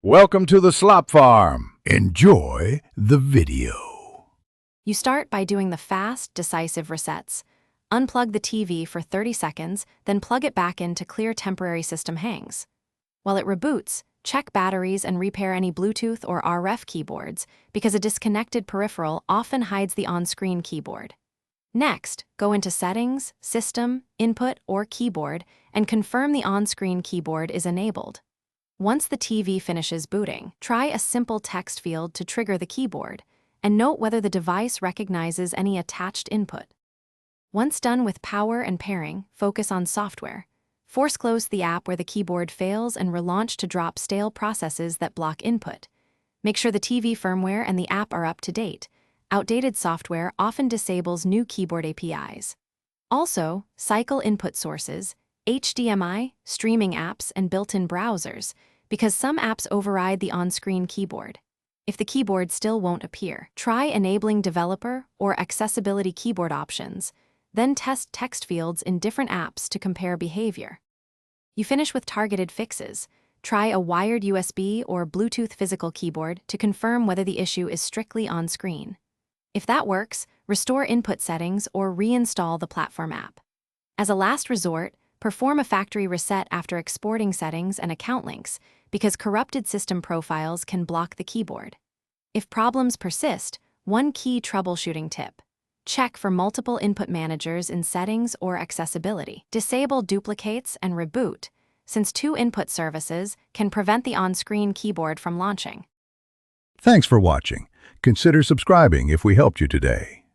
Welcome to the Slop Farm. Enjoy the video. You start by doing the fast, decisive resets. Unplug the TV for 30 seconds, then plug it back in to clear temporary system hangs. While it reboots, check batteries and repair any Bluetooth or RF keyboards, because a disconnected peripheral often hides the on-screen keyboard. Next, go into Settings, System, Input, or Keyboard, and confirm the on-screen keyboard is enabled. Once the TV finishes booting, try a simple text field to trigger the keyboard, and note whether the device recognizes any attached input. Once done with power and pairing, focus on software. Force close the app where the keyboard fails and relaunch to drop stale processes that block input. Make sure the TV firmware and the app are up to date. Outdated software often disables new keyboard APIs. Also, cycle input sources, HDMI, streaming apps, and built-in browsers, because some apps override the on-screen keyboard. If the keyboard still won't appear, try enabling developer or accessibility keyboard options, then test text fields in different apps to compare behavior. You finish with targeted fixes. Try a wired USB or Bluetooth physical keyboard to confirm whether the issue is strictly on-screen. If that works, restore input settings or reinstall the platform app. As a last resort, perform a factory reset after exporting settings and account links, because corrupted system profiles can block the keyboard. If problems persist, one key troubleshooting tip: check for multiple input managers in settings or accessibility. Disable duplicates and reboot, since two input services can prevent the on-screen keyboard from launching. Thanks for watching. Consider subscribing if we helped you today.